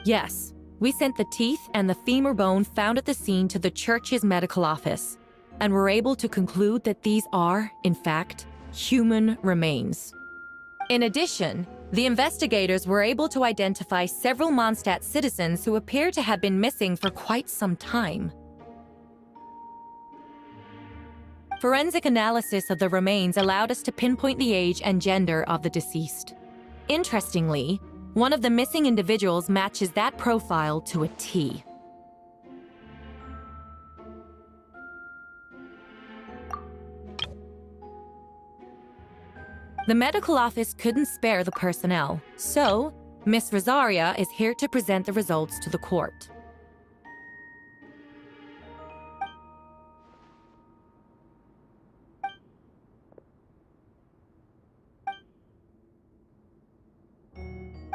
Yes, we sent the teeth and the femur bone found at the scene to the church's medical office, and were able to conclude that these are, in fact, human remains. In addition, the investigators were able to identify several Mondstadt citizens who appear to have been missing for quite some time. Forensic analysis of the remains allowed us to pinpoint the age and gender of the deceased. Interestingly, one of the missing individuals matches that profile to a T. The medical office couldn't spare the personnel, so Miss Rosaria is here to present the results to the court.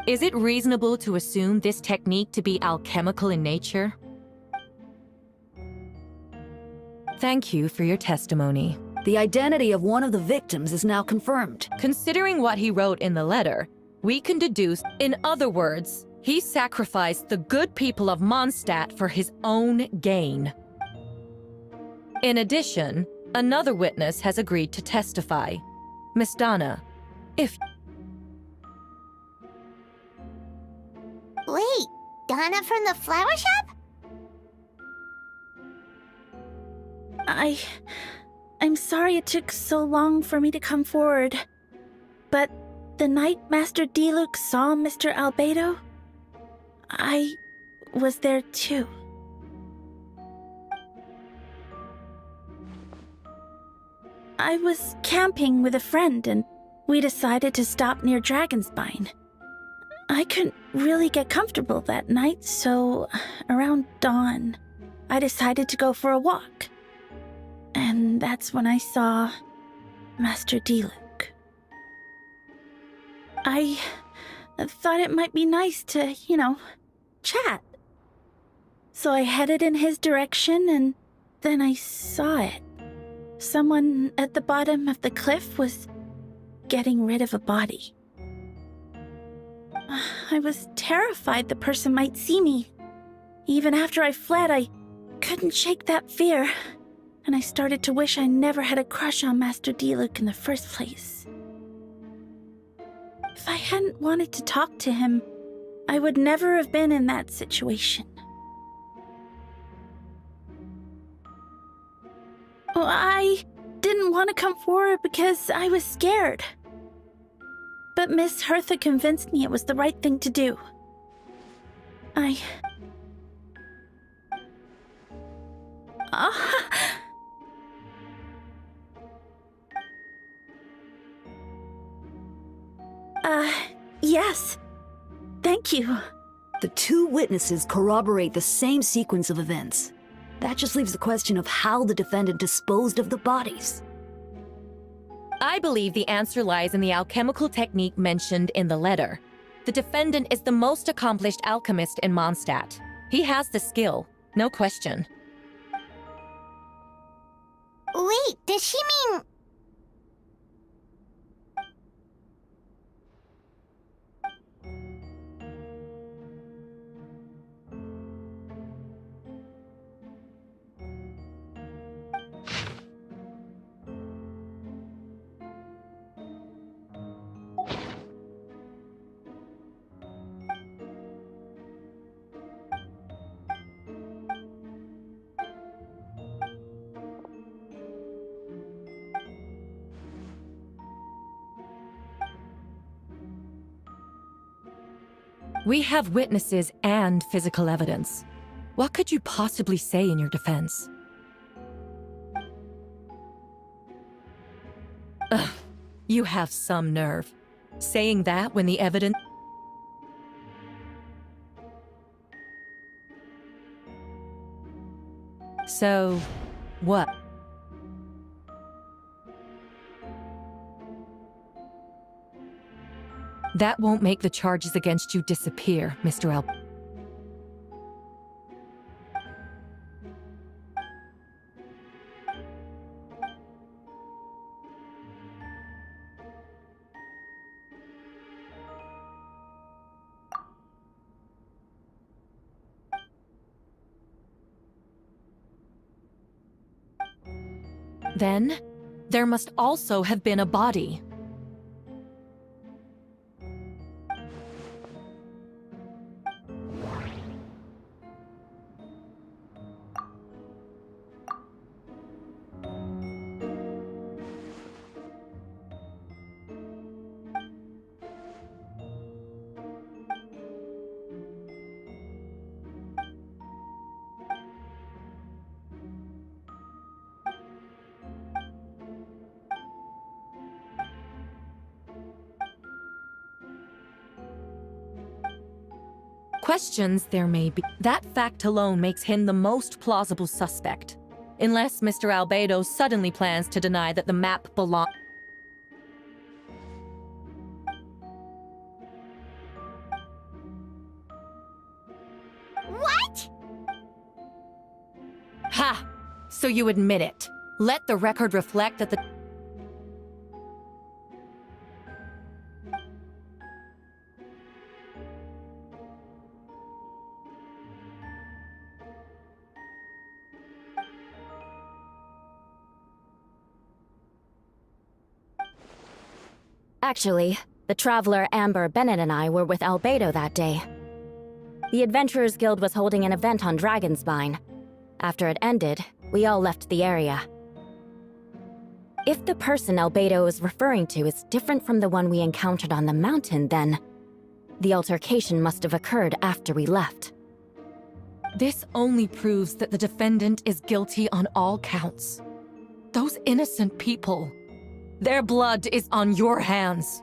Is it reasonable to assume this technique to be alchemical in nature? Thank you for your testimony. The identity of one of the victims is now confirmed. Considering what he wrote in the letter, we can deduce, in other words, he sacrificed the good people of Mondstadt for his own gain. In addition, another witness has agreed to testify. Miss Donna, if... Wait, Donna from the flower shop? I'm sorry it took so long for me to come forward. But the night Master Diluc saw Mr. Albedo, I was there too. I was camping with a friend and we decided to stop near Dragonspine. I couldn't really get comfortable that night, so around dawn, I decided to go for a walk. And that's when I saw Master Diluc. I thought it might be nice to, chat. So I headed in his direction and then I saw it. Someone at the bottom of the cliff was getting rid of a body. I was terrified the person might see me. Even after I fled, I couldn't shake that fear. And I started to wish I never had a crush on Master Diluc in the first place. If I hadn't wanted to talk to him, I would never have been in that situation. Well, I didn't want to come forward because I was scared. But Miss Hertha convinced me it was the right thing to do. Yes. Thank you. The two witnesses corroborate the same sequence of events. That just leaves the question of how the defendant disposed of the bodies. I believe the answer lies in the alchemical technique mentioned in the letter. The defendant is the most accomplished alchemist in Mondstadt. He has the skill, no question. Wait, does she mean... We have witnesses and physical evidence. What could you possibly say in your defense? Ugh, you have some nerve. Saying that when the evidence... So, what? That won't make the charges against you disappear, Mr. L. Then, there must also have been a body. Questions there may be. That fact alone makes him the most plausible suspect. Unless Mr. Albedo suddenly plans to deny that the map belongs. What? Ha! So you admit it. Let the record reflect that the... Actually, the traveler Amber Bennett and I were with Albedo that day. The Adventurers Guild was holding an event on Dragonspine. After it ended, we all left the area. If the person Albedo is referring to is different from the one we encountered on the mountain, then the altercation must have occurred after we left. This only proves that the defendant is guilty on all counts. Those innocent people, their blood is on your hands.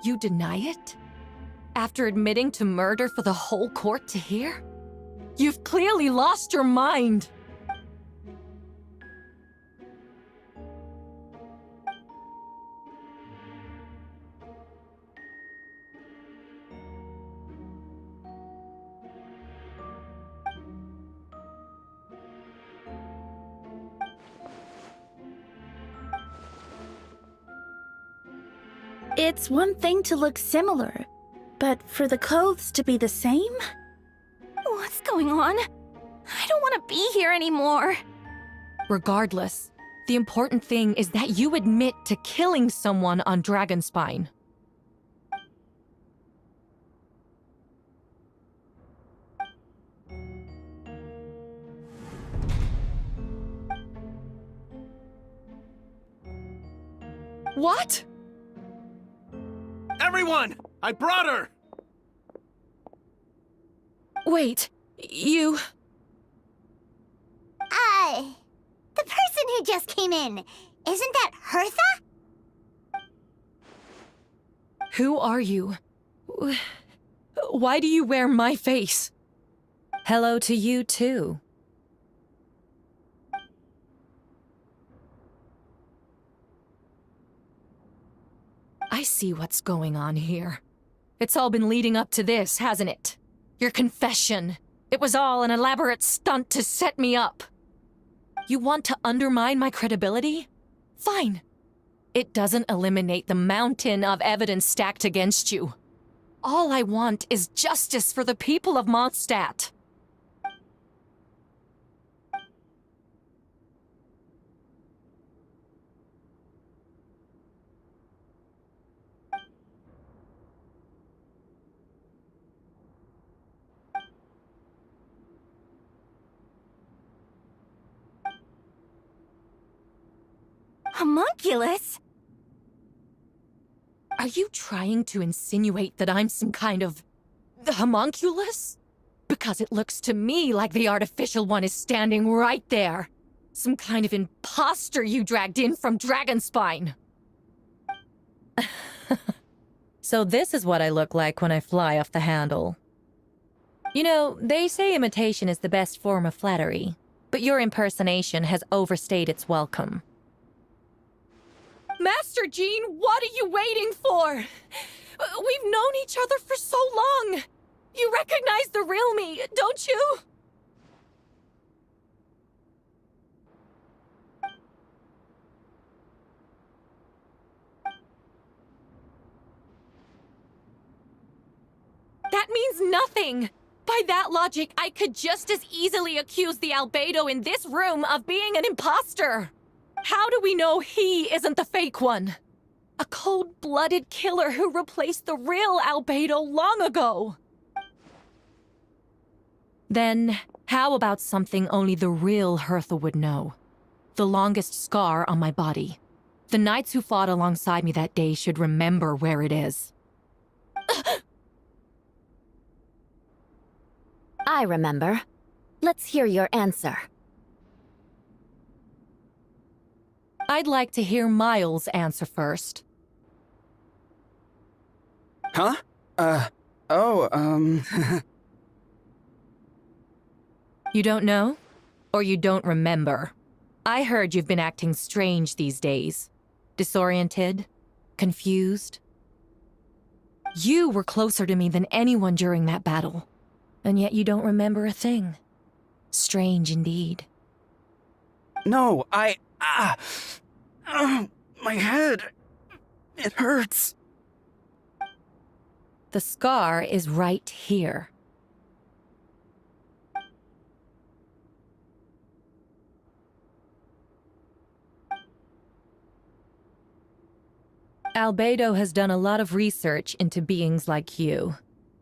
You deny it? After admitting to murder for the whole court to hear? You've clearly lost your mind! It's one thing to look similar, but for the clothes to be the same? What's going on? I don't want to be here anymore. Regardless, the important thing is that you admit to killing someone on Dragonspine. What? Everyone! I brought her! Wait, you... The person who just came in, isn't that Hertha? Who are you? Why do you wear my face? Hello to you, too. I see what's going on here. It's all been leading up to this, hasn't it? Your confession. It was all an elaborate stunt to set me up. You want to undermine my credibility? Fine. It doesn't eliminate the mountain of evidence stacked against you. All I want is justice for the people of Mondstadt. Homunculus? Are you trying to insinuate that I'm some kind of... homunculus? Because it looks to me like the artificial one is standing right there. Some kind of imposter you dragged in from Dragonspine. So this is what I look like when I fly off the handle. You know, they say imitation is the best form of flattery, but your impersonation has overstayed its welcome. Master Jean, what are you waiting for? We've known each other for so long. You recognize the real me, don't you? That means nothing. By that logic, I could just as easily accuse the albedo in this room of being an imposter. How do we know he isn't the fake one? A cold-blooded killer who replaced the real albedo long ago. Then, how about something only the real Hertha would know? The longest scar on my body. The knights who fought alongside me that day should remember where it is. I remember. Let's hear your answer. I'd like to hear Miles' answer first. Huh? You don't know? Or you don't remember? I heard you've been acting strange these days. Disoriented? Confused? You were closer to me than anyone during that battle. And yet you don't remember a thing. Strange indeed. No, my head. It hurts. The scar is right here. Albedo has done a lot of research into beings like you.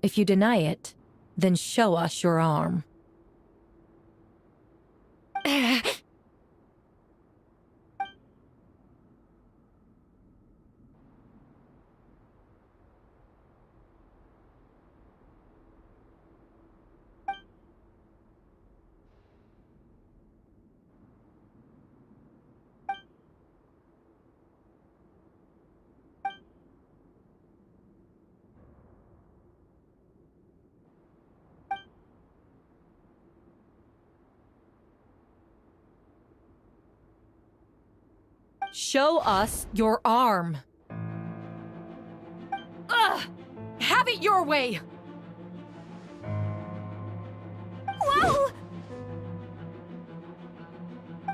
If you deny it, then show us your arm. Show us your arm. Ugh! Have it your way! Whoa!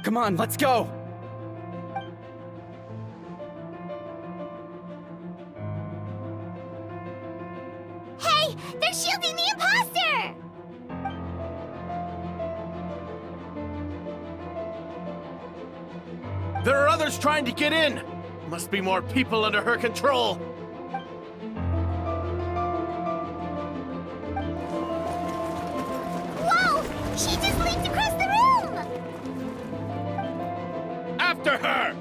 Come on, let's go! Hey, they're shielding the imposter! There are others trying to get in! Must be more people under her control! Whoa! She just leaped across the room! After her!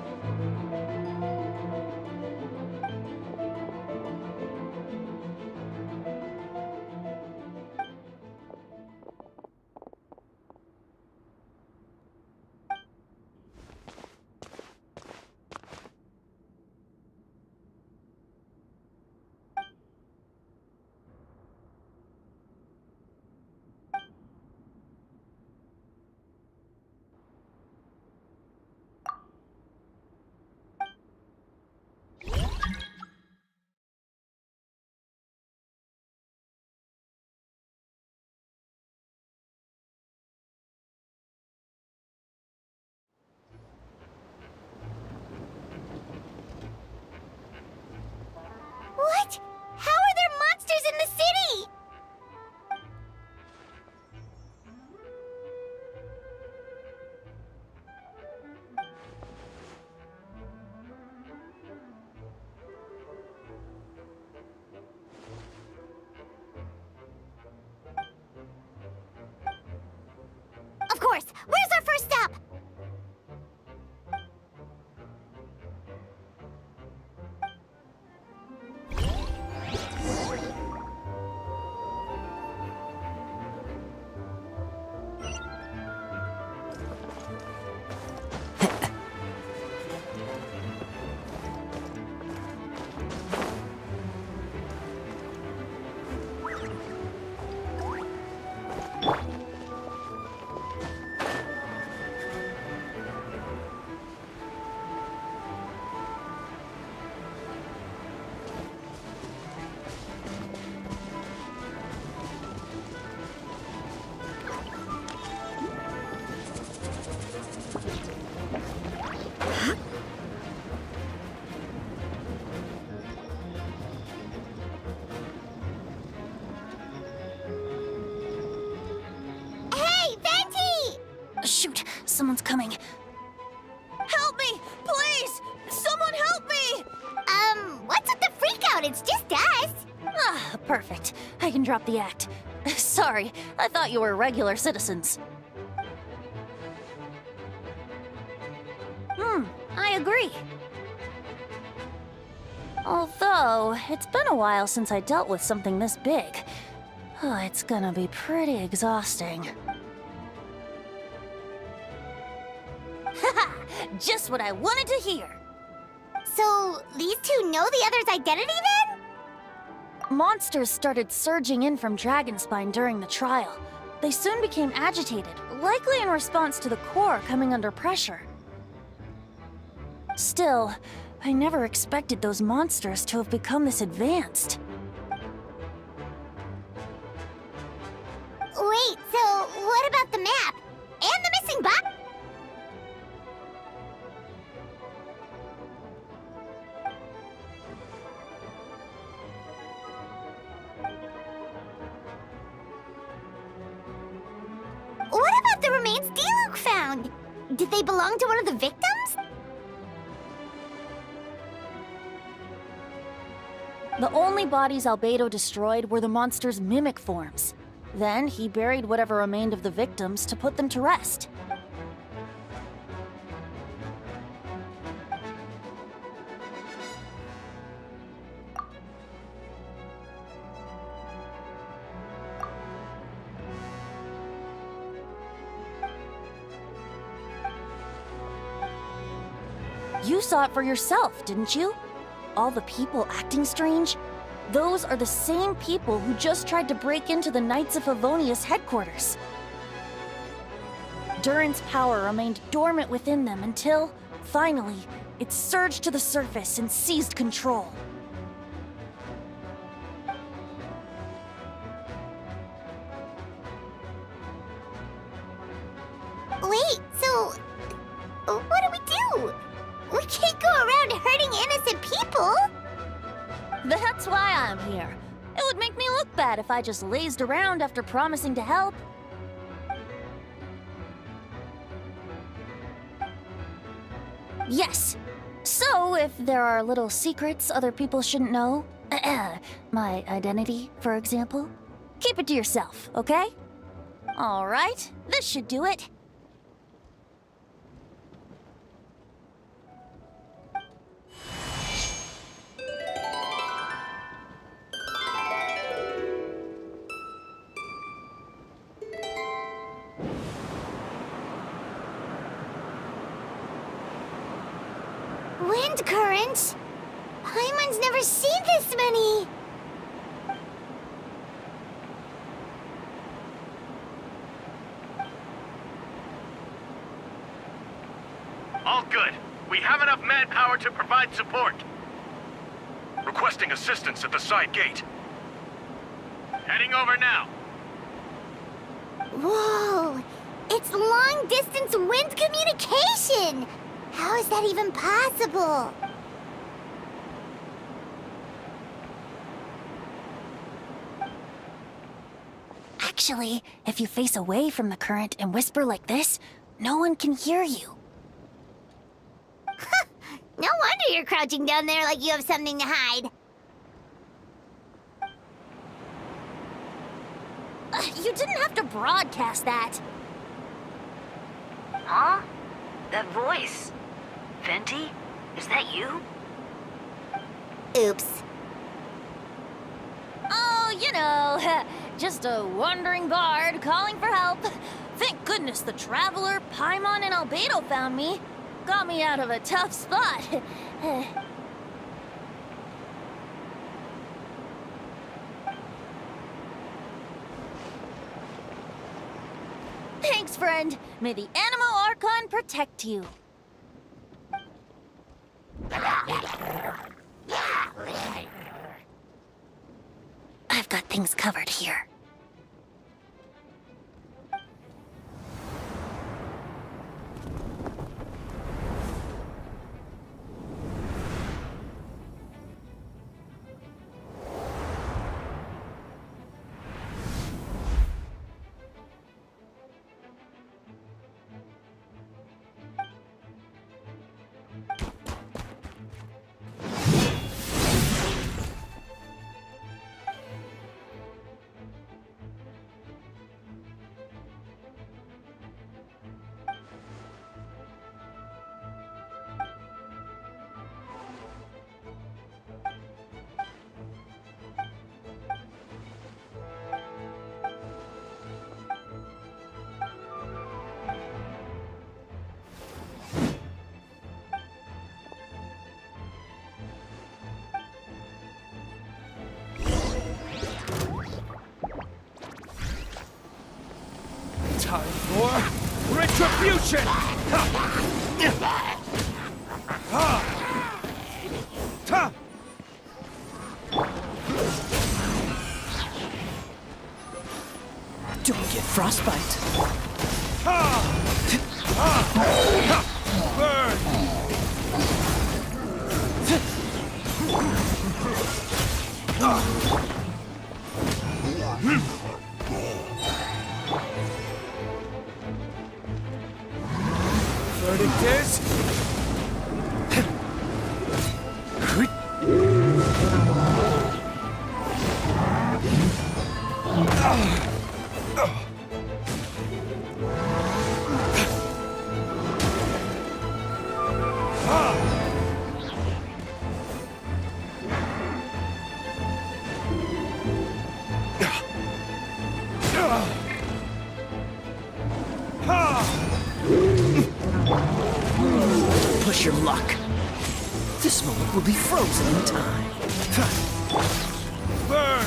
Shoot, someone's coming. Help me! Please! Someone help me! What's with the freakout? It's just us. Ah, perfect. I can drop the act. Sorry, I thought you were regular citizens. I agree. Although, it's been a while since I dealt with something this big. Oh, it's gonna be pretty exhausting. Haha! Just what I wanted to hear! So, these two know the other's identity then? Monsters started surging in from Dragonspine during the trial. They soon became agitated, likely in response to the core coming under pressure. Still, I never expected those monsters to have become this advanced. Wait, so what about the map? And the missing box? What about the remains D-Luke found? Did they belong to one of the victims? The only bodies Albedo destroyed were the monster's mimic forms. Then he buried whatever remained of the victims to put them to rest. You saw it for yourself, didn't you? All the people acting strange? Those are the same people who just tried to break into the Knights of Favonius headquarters. Durin's power remained dormant within them until, finally, it surged to the surface and seized control. Wait, so what do we do? We can't go around hurting innocent people. That's why I'm here. It would make me look bad if I just lazed around after promising to help. Yes. So, if there are little secrets other people shouldn't know, my identity, for example, keep it to yourself, okay? All right, this should do it. Wind currents? Paimon's never seen this many! All good. We have enough manpower to provide support. Requesting assistance at the side gate. Heading over now. Whoa! It's long-distance wind communication! How is that even possible? Actually, if you face away from the current and whisper like this, no one can hear you. No wonder you're crouching down there like you have something to hide. You didn't have to broadcast that. Huh? That voice? Venti? Is that you? Oops. Oh, you know, just a wandering bard calling for help. Thank goodness the Traveler, Paimon, and Albedo found me. Got me out of a tough spot. Thanks, friend. May the Animo Archon protect you. I've got things covered here. Time for retribution! Don't get frostbite. Burn! Verdict is... Push your luck. This moment will be frozen in time. Burn!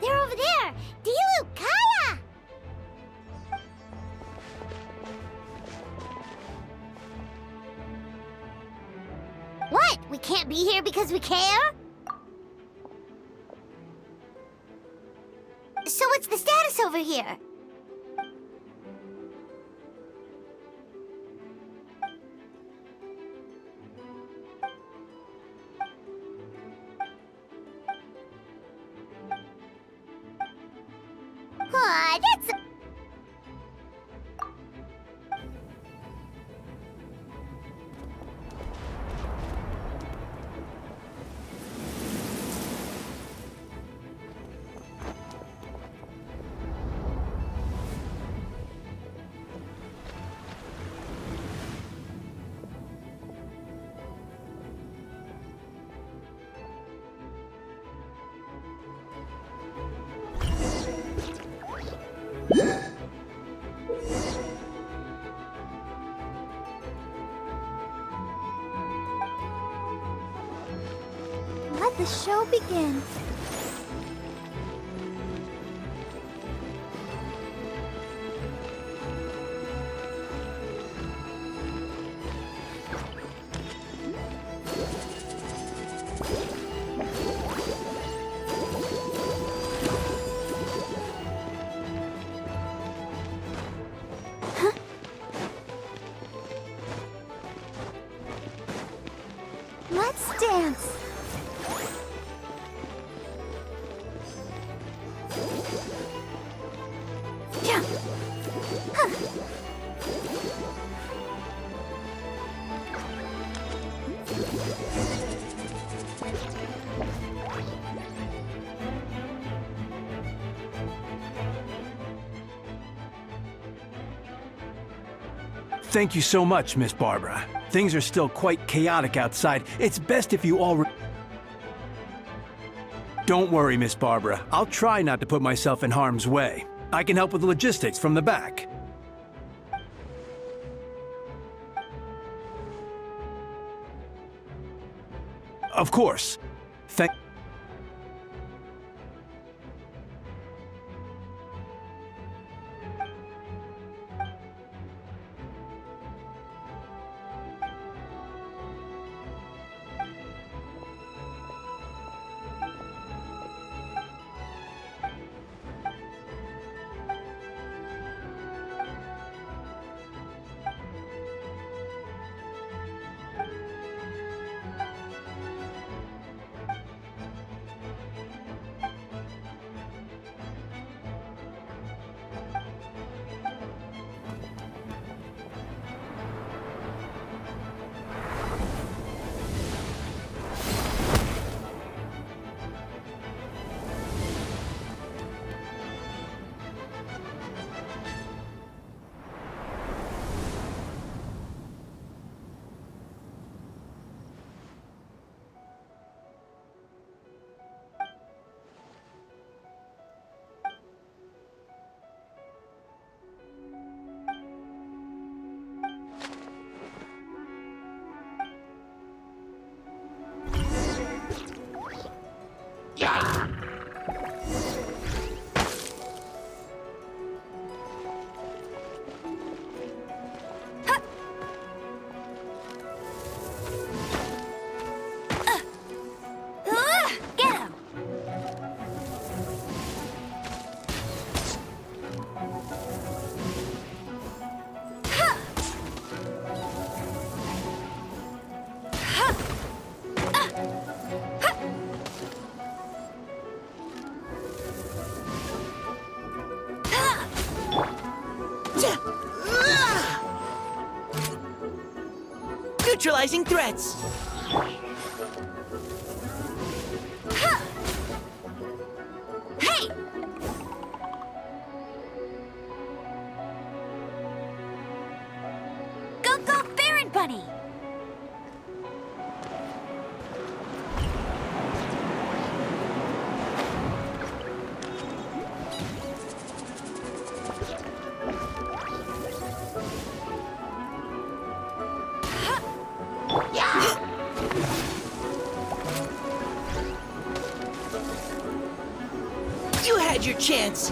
They're over there! Dilu, Kaya! What? We can't be here because we care? So what's the status over here? Aw, that's... Let the show begin. Let's dance. Yeah. Huh. Thank you so much, Miss Barbara. Things are still quite chaotic outside. It's best if you all... Don't worry, Miss Barbara. I'll try not to put myself in harm's way. I can help with the logistics from the back. Of course. Thank... Neutralizing threats! Hey! Go, go, Baron Bunny! You had your chance!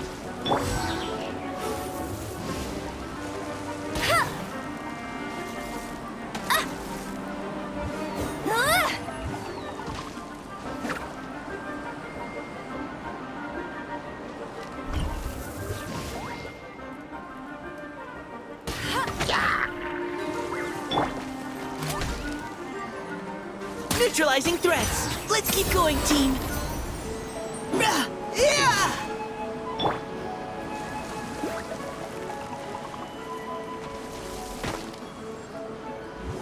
Neutralizing threats! Let's keep going, team! Yeah!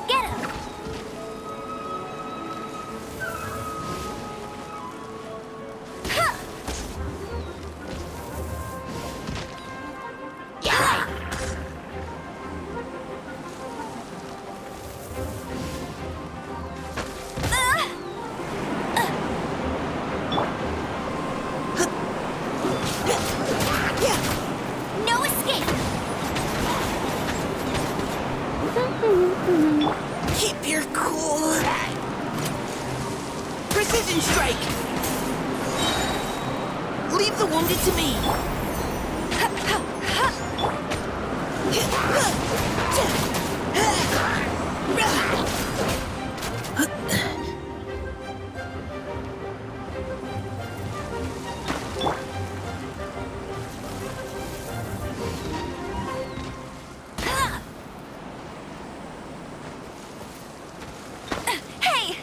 Get him! No escape! Keep your cool! Precision strike! Leave the wounded to me! Hey!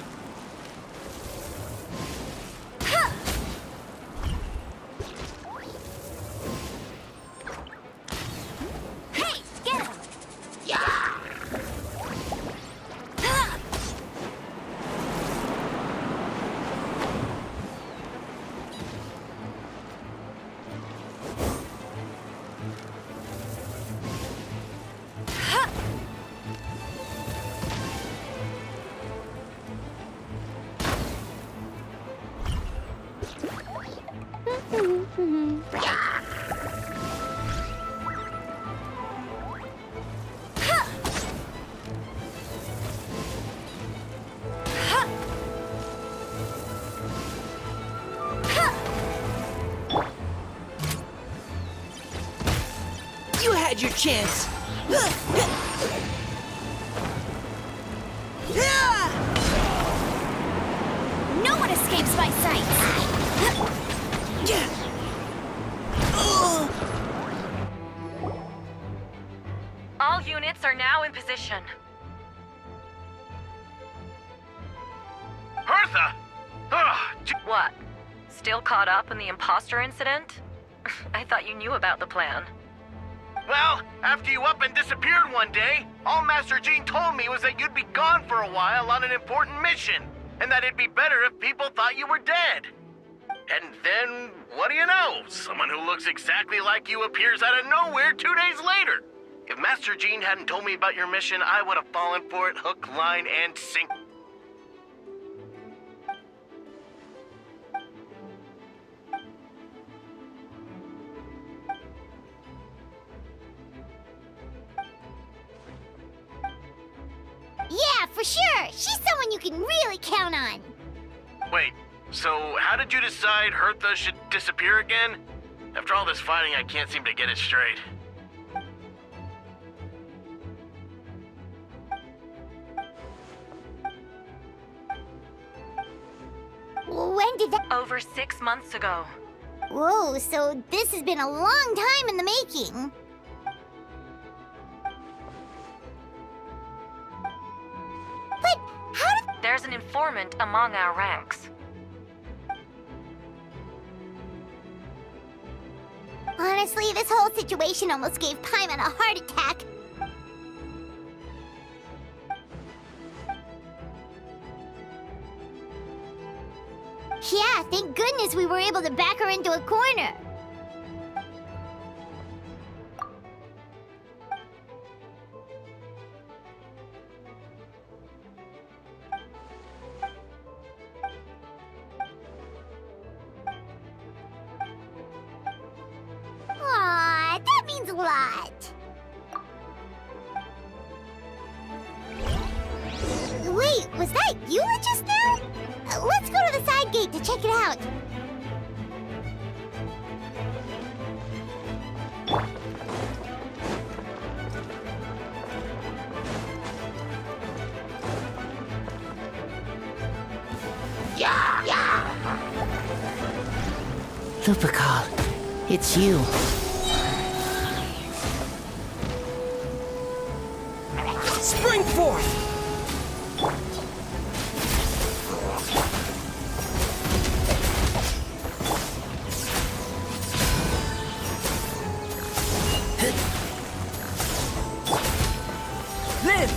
Hey, get him! You had your chance! No one escapes my sight! All units are now in position. Hertha! What? Still caught up in the imposter incident? I thought you knew about the plan. Well, after you up and disappeared one day, all Master Jean told me was that you'd be gone for a while on an important mission, and that it'd be better if people thought you were dead. And then, what do you know? Someone who looks exactly like you appears out of nowhere 2 days later. If Master Jean hadn't told me about your mission, I would have fallen for it hook, line, and sinker. Yeah, for sure! She's someone you can really count on! Wait, so how did you decide Hertha should disappear again? After all this fighting, I can't seem to get it straight. When did that... Over 6 months ago. Whoa, so this has been a long time in the making. But how did... There's an informant among our ranks. Honestly, this whole situation almost gave Paimon a heart attack. Yeah, thank goodness we were able to back her into a corner. Aw, that means a lot. Wait, was that Eula just now? Let's go to the side gate to check it out. Lupical, it's you. Spring forth! Live!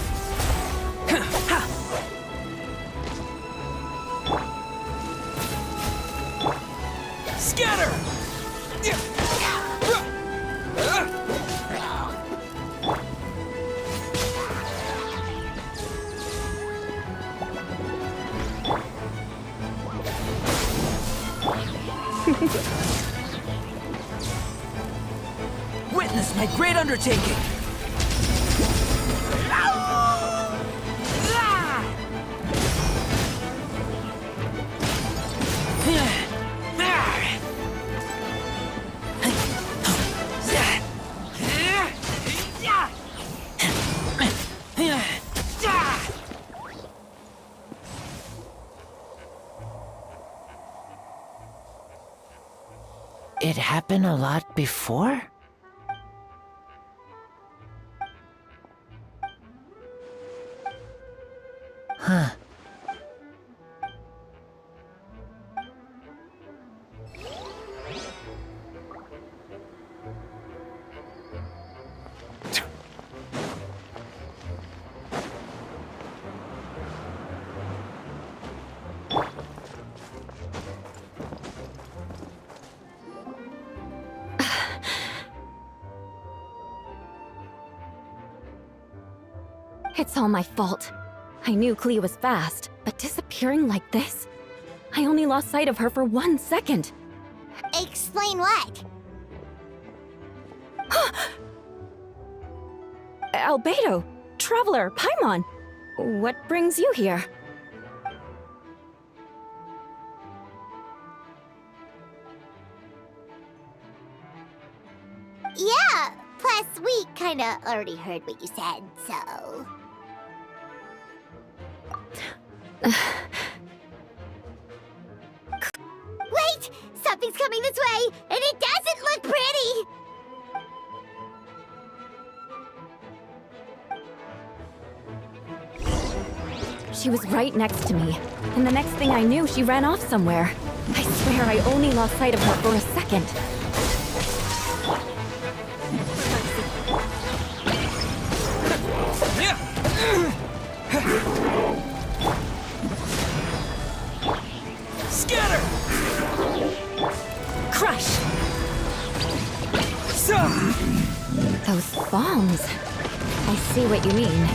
Scatter! Witness my great undertaking! It happened a lot before? Huh. It's all my fault. I knew Klee was fast, but disappearing like this? I only lost sight of her for 1 second. Explain what? Albedo, Traveler, Paimon, what brings you here? Yeah, plus we kinda already heard what you said, so... Wait! Something's coming this way, and it doesn't look pretty! She was right next to me, and the next thing I knew, she ran off somewhere. I swear I only lost sight of her for a second. Scatter! Crush! Those bombs. I see what you mean.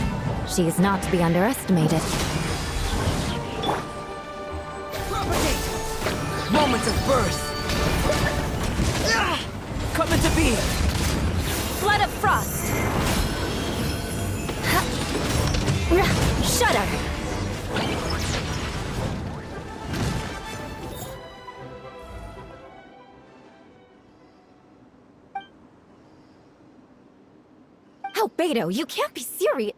She's not to be underestimated. Propagate! Moments of birth! Come into being! Flood of frost! Shudder! Albedo, you can't be serious.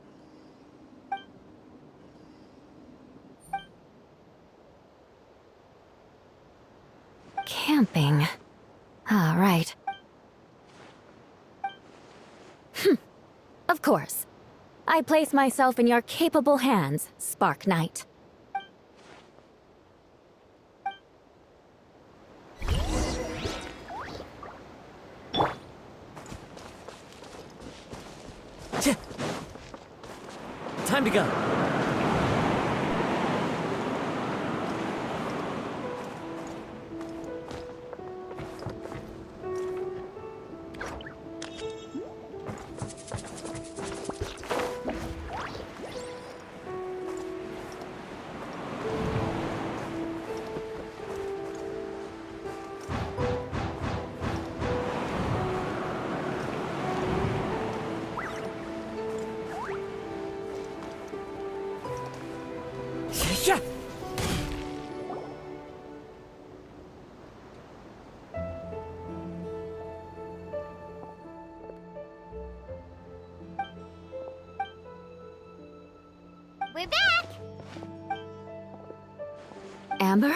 Camping. Ah, right. Of course. I place myself in your capable hands, Spark Knight. Time to go. Shit! We're back! Amber?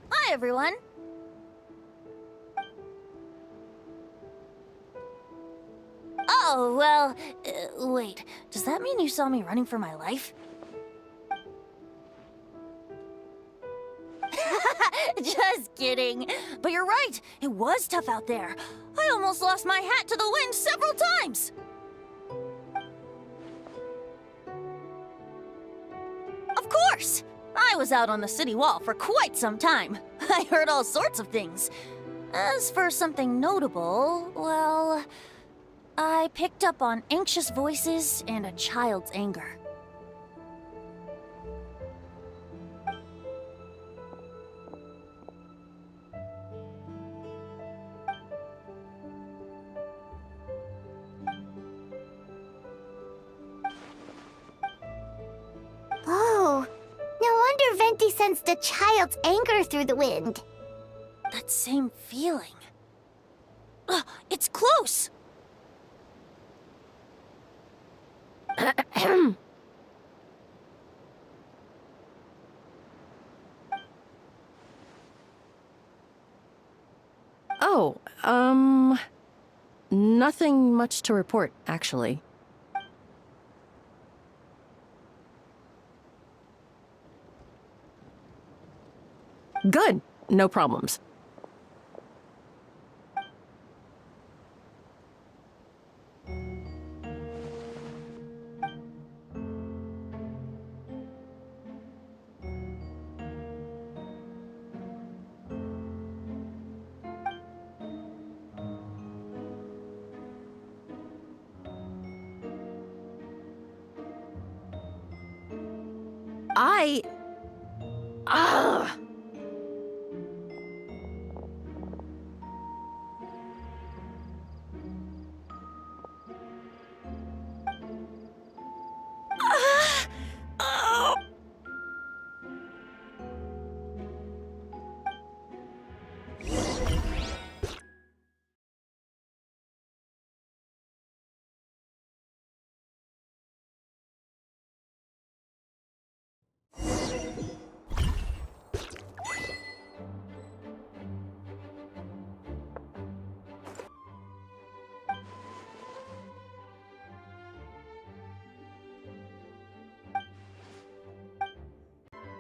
Hi, everyone. Oh, well, wait. Does that mean you saw me running for my life? Just kidding. But you're right. It was tough out there. I almost lost my hat to the wind several times. Of course. I was out on the city wall for quite some time. I heard all sorts of things. As for something notable, well, I picked up on anxious voices and a child's anger. Oh, no wonder Venti sensed a child's anger through the wind. That same feeling. It's close! Oh, nothing much to report, actually. Good. No problems.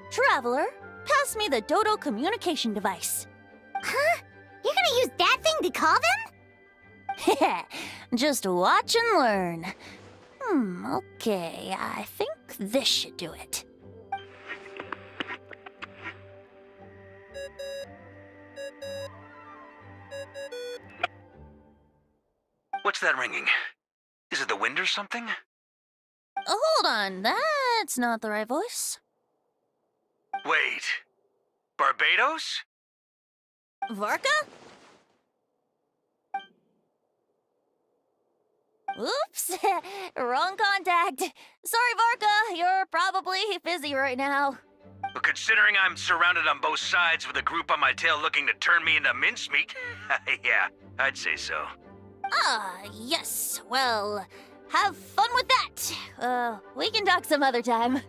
Traveler, pass me the Dodo communication device. Huh? You're gonna use that thing to call them? Just watch and learn. Okay, I think this should do it. What's that ringing? Is it the wind or something? Hold on, that's not the right voice. Wait. Barbados? Varka? Oops, wrong contact. Sorry, Varka, you're probably busy right now. But considering I'm surrounded on both sides with a group on my tail looking to turn me into mincemeat, yeah, I'd say so. Yes. Well, have fun with that. We can talk some other time.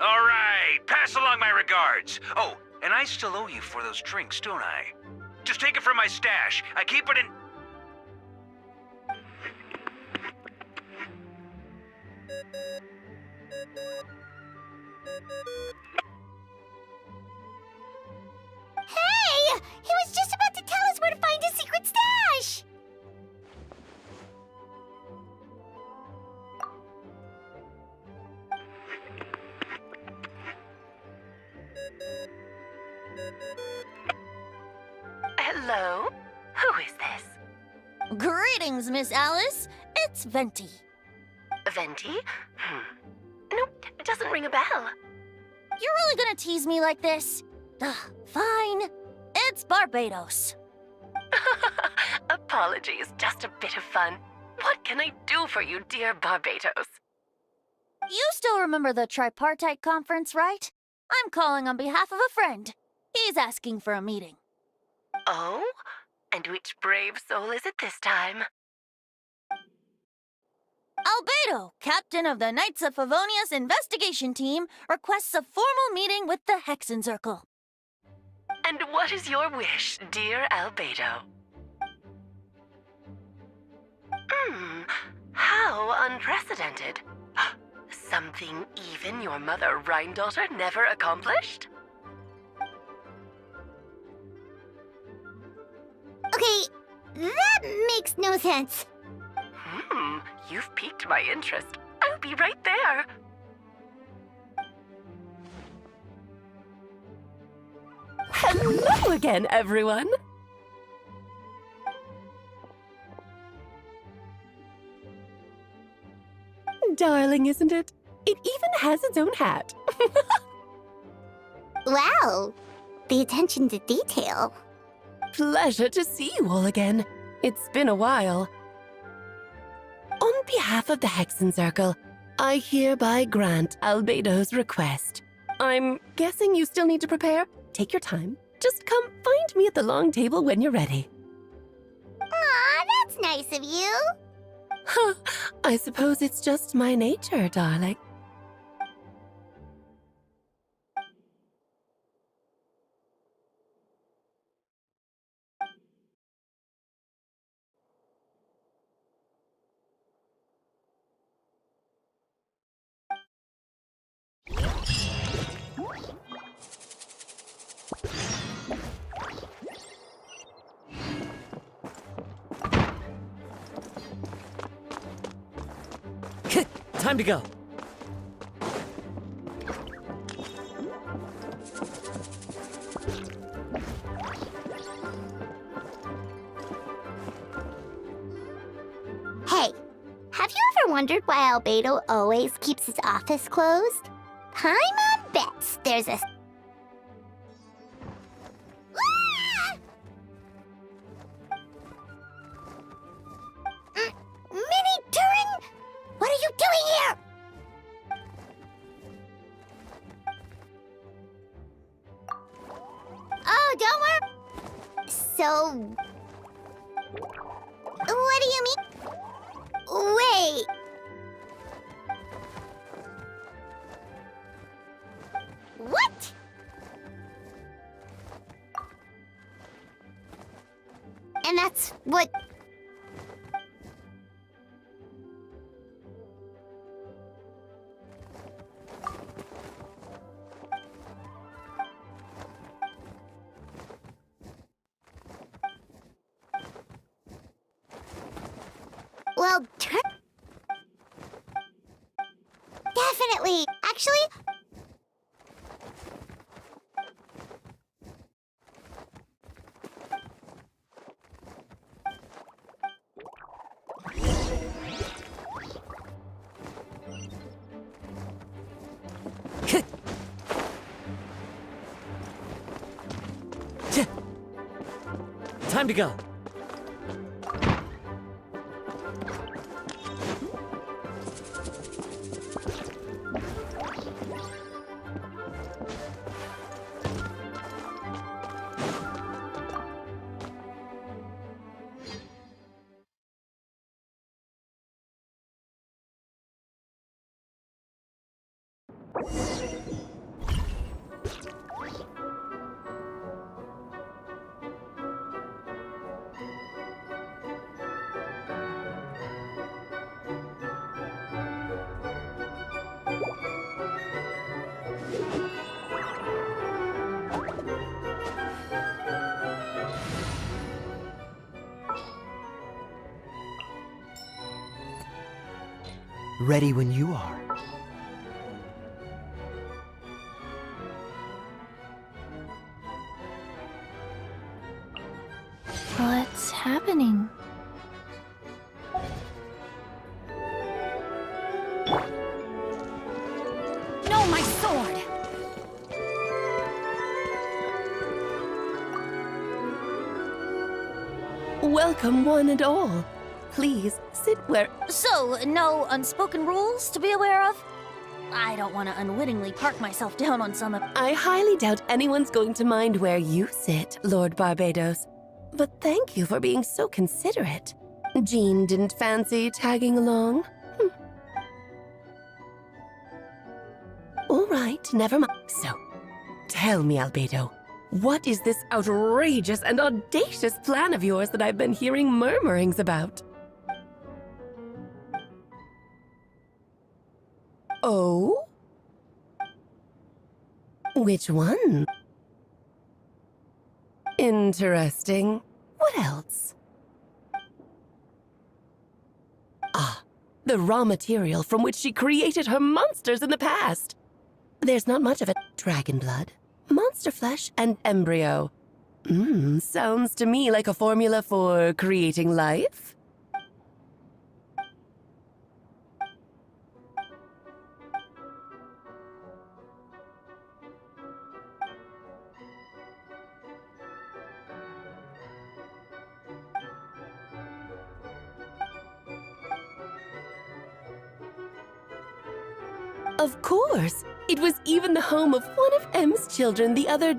All right, pass along my regards. Oh, and I still owe you for those drinks, don't I? Just take it from my stash. I keep it in... Hey! He was just about to tell us where to find his secret stash! Hello? Who is this? Greetings, Miss Alice. It's Venti. Venti? Nope, it doesn't ring a bell. You're really gonna tease me like this? Ugh, fine. It's Barbados. Apologies, just a bit of fun. What can I do for you, dear Barbados? You still remember the tripartite conference, right? I'm calling on behalf of a friend. He's asking for a meeting. Oh? And which brave soul is it this time? Albedo, captain of the Knights of Favonia's investigation team, requests a formal meeting with the Hexencircle. And what is your wish, dear Albedo? How unprecedented. Something even your mother Rhine-daughter never accomplished? Okay, that makes no sense. You've piqued my interest. I'll be right there. Hello again, everyone. Darling, isn't it? It even has its own hat. Wow, the attention to detail. Pleasure to see you all again. It's been a while. On behalf of the Hexencircle, I hereby grant Albedo's request. I'm guessing you still need to prepare? Take your time. Just come find me at the long table when you're ready. Aw, that's nice of you. Huh, I suppose it's just my nature, darling. Time to go. Hey, have you ever wondered why Albedo always keeps his office closed? Paimon bets there's a... Mini Turing? What are you doing here? Oh, don't worry. So... What do you mean? Wait. What? And that's what... Well, definitely. Actually... Time to go. Ready when you are. What's happening? No, my sword! Welcome, one and all. Please sit where. So, no unspoken rules to be aware of? I don't want to unwittingly park myself down on some of. I highly doubt anyone's going to mind where you sit, Lord Barbados. But thank you for being so considerate. Jean didn't fancy tagging along? All right, never mind. So, tell me, Albedo, what is this outrageous and audacious plan of yours that I've been hearing murmurings about? Oh? Which one? Interesting. What else? Ah, the raw material from which she created her monsters in the past. There's not much of it. Dragon blood, monster flesh, and embryo. Sounds to me like a formula for creating life. Of course! It was even the home of one of M's children the other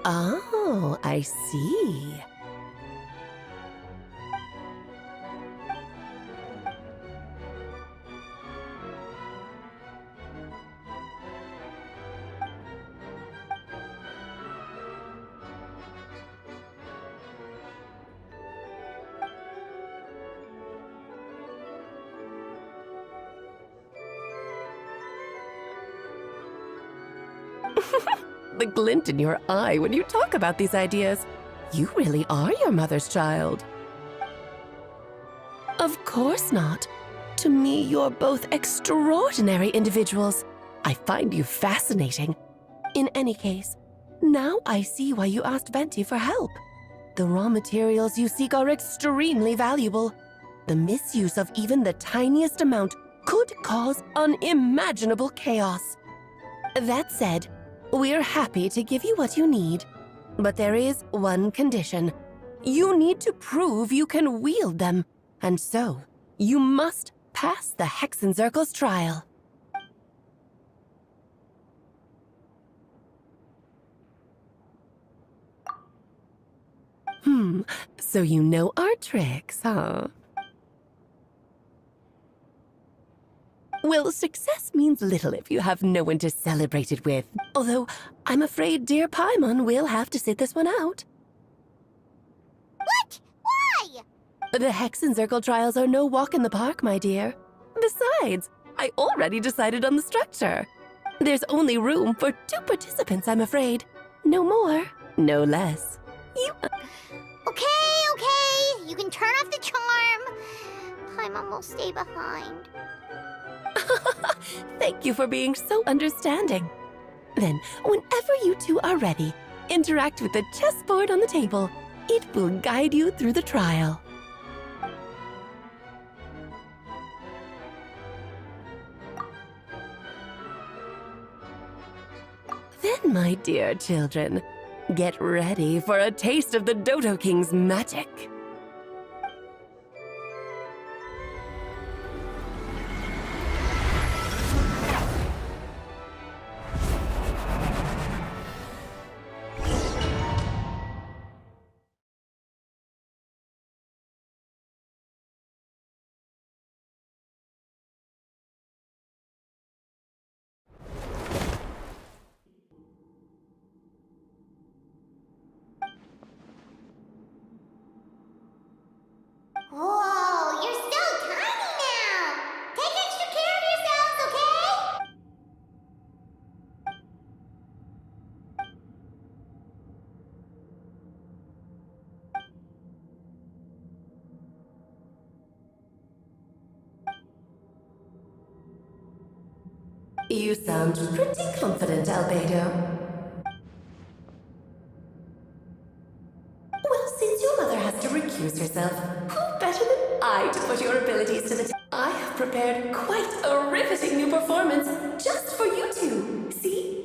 Oh, I see. The glint in your eye when you talk about these ideas. You really are your mother's child. Of course not. To me, you're both extraordinary individuals. I find you fascinating. In any case, now I see why you asked Venti for help. The raw materials you seek are extremely valuable. The misuse of even the tiniest amount could cause unimaginable chaos. That said, we're happy to give you what you need. But there is one condition. You need to prove you can wield them. And so, you must pass the Hexenzirkel's trial. So you know our tricks, huh? Well, success means little if you have no one to celebrate it with. Although, I'm afraid dear Paimon will have to sit this one out. What? Why? The Hexenzirkel trials are no walk in the park, my dear. Besides, I already decided on the structure. There's only room for 2 participants, I'm afraid. No more, no less. Okay. You can turn off the charm. Paimon will stay behind. Thank you for being so understanding. Then, whenever you two are ready, interact with the chessboard on the table. It will guide you through the trial. Then, my dear children, get ready for a taste of the Dodo King's magic. You sound pretty confident, Albedo. Well, since your mother has to recuse herself, who better than I to put your abilities to the test? I have prepared quite a riveting new performance just for you two. See?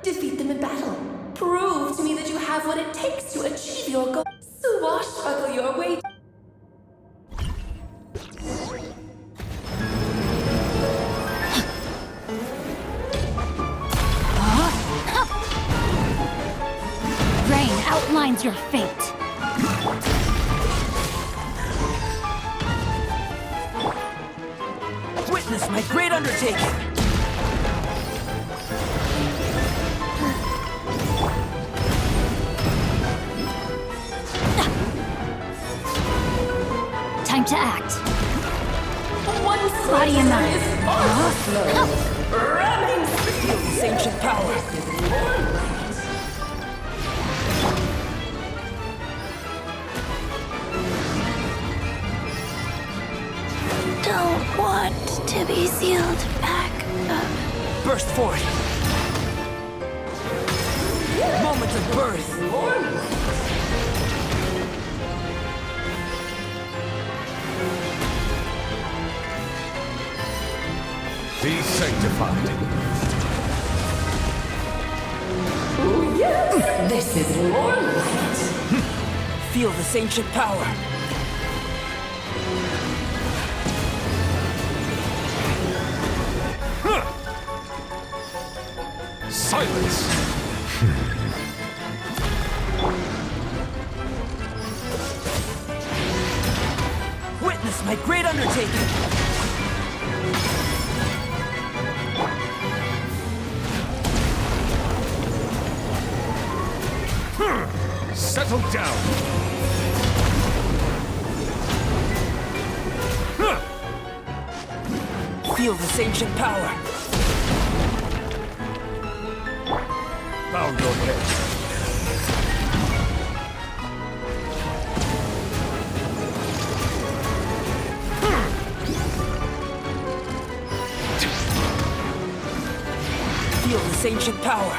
Defeat them in battle. Prove to me that you have what it takes to achieve your goal. Swashbuckle your way. Rain outlines your fate. Witness my great undertaking! Time to act. One Body and mind. Ramming Feel this ancient power! Don't want to be sealed back up. Burst forth! Moment of birth! Be sanctified. Oh, yes! This is more light. Feel this ancient power! Silence! Witness my great undertaking! Settle down! Feel this ancient power! Bow your head. Feel this ancient power!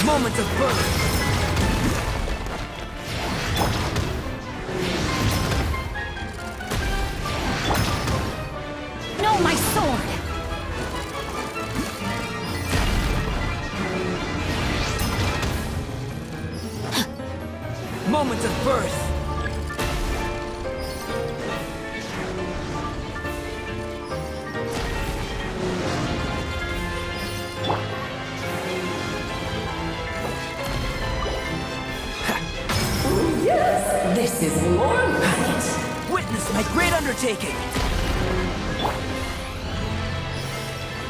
Moment of birth! No, my sword! Moment of birth! This is more light. Witness my great undertaking!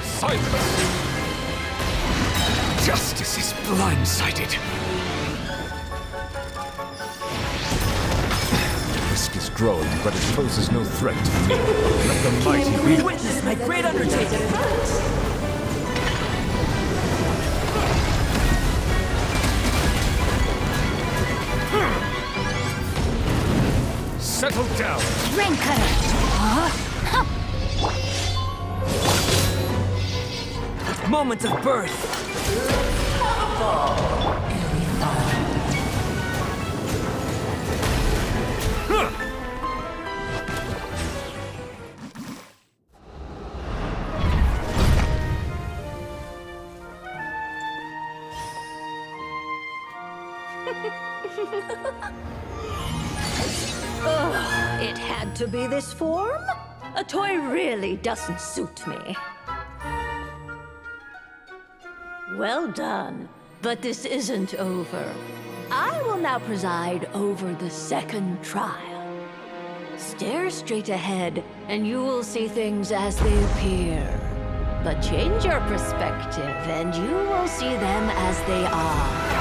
Silence! Justice is blindsided. The risk is growing, but it poses no threat to me. Let the mighty be. Witness my great undertaking! Settle down! Rain cutter! Moment of birth! It had to be this form? A toy really doesn't suit me. Well done, but this isn't over. I will now preside over the second trial. Stare straight ahead, and you will see things as they appear. But change your perspective, and you will see them as they are.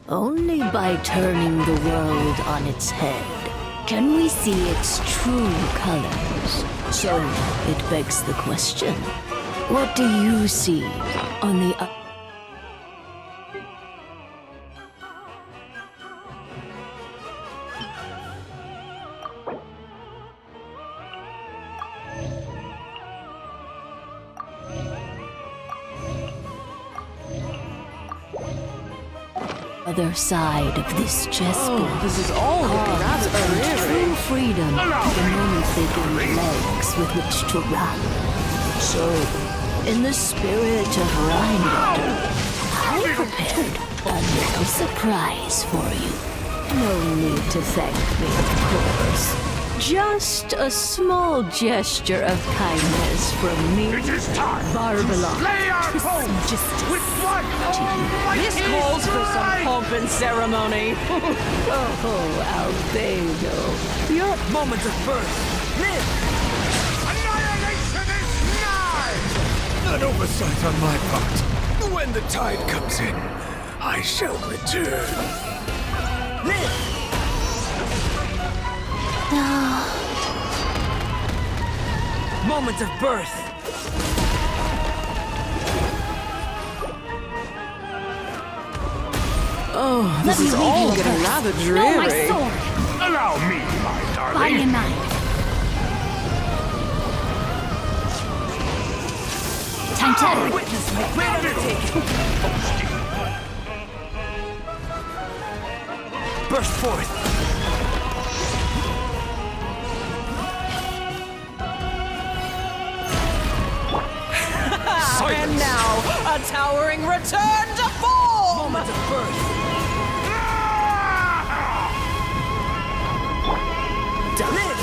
Only by turning the world on its head can we see its true colors. So, it begs the question, what do you see on the other side of this chessboard? This is all Cards earned true freedom the moment they gain legs with which to run. So, in the spirit of Rhinelander, I prepared a little surprise for you. No need to thank me, of course. Just a small gesture of kindness from me, Barbalon. With what? This calls for some pomp and ceremony. Oh, Albedo, your moment of birth. Live! Annihilation is nigh! An oversight on my part. When the tide comes in, I shall return. Live! Moment of birth. Oh, this is all getting rather dreary. No, my sword! Allow me, my darling. Body and mind. Time to act. Witness my great undertaking. Burst forth. And now, a towering return to form! Moment of birth. To live!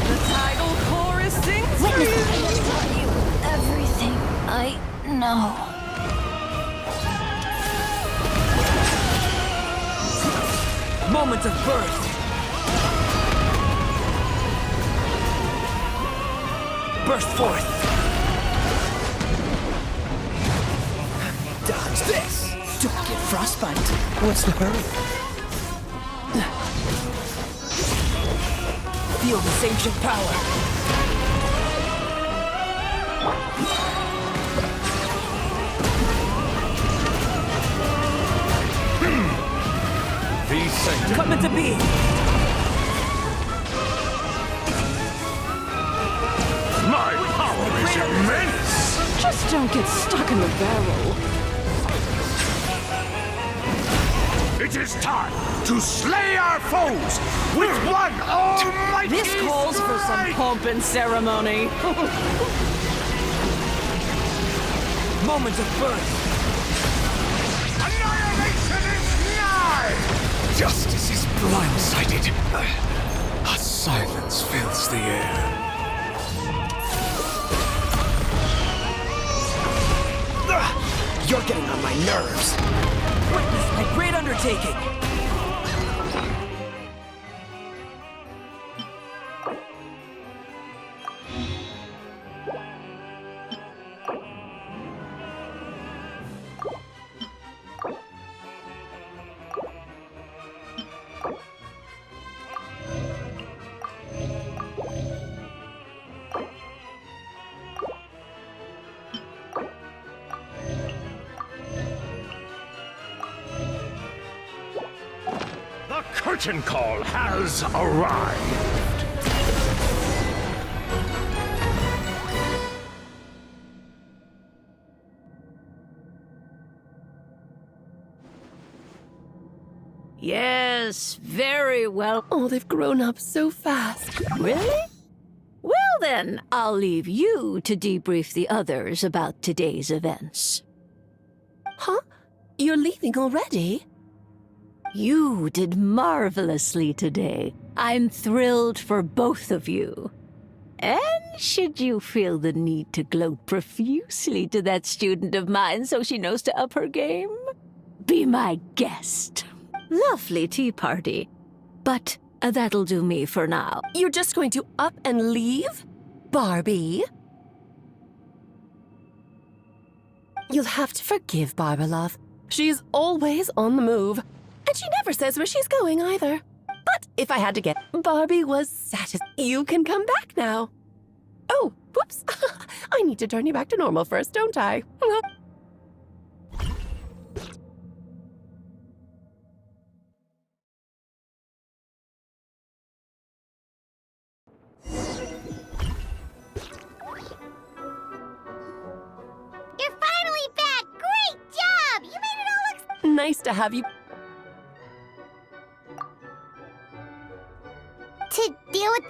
The tidal chorus sings for you! I will tell you everything I know. Moment of birth. Burst forth! Dodge this! Don't get frostbite. What's the hurry? Feel this ancient power. Be sanctum. Come into being! My power is immense! Just don't get stuck in the barrel. It is time to slay our foes with one almighty This calls for some pomp and ceremony. Moment of birth. Annihilation is nigh! Justice is blindsided. A silence fills the air. You're getting on my nerves. Witness my great undertaking. The curtain call has arrived. Yes, very well. Oh, they've grown up so fast. Really? Well then, I'll leave you to debrief the others about today's events. Huh? You're leaving already? You did marvelously today. I'm thrilled for both of you. And should you feel the need to gloat profusely to that student of mine so she knows to up her game, be my guest. Lovely tea party. But that'll do me for now. You're just going to up and leave? Barbie? You'll have to forgive Barbara, love. She's always on the move. And she never says where she's going either. But if I had to guess, Barbie was satisfied. You can come back now. Oh, whoops. I need to turn you back to normal first, don't I? You're finally back! Great job! You made it all look... Nice to have you. To deal with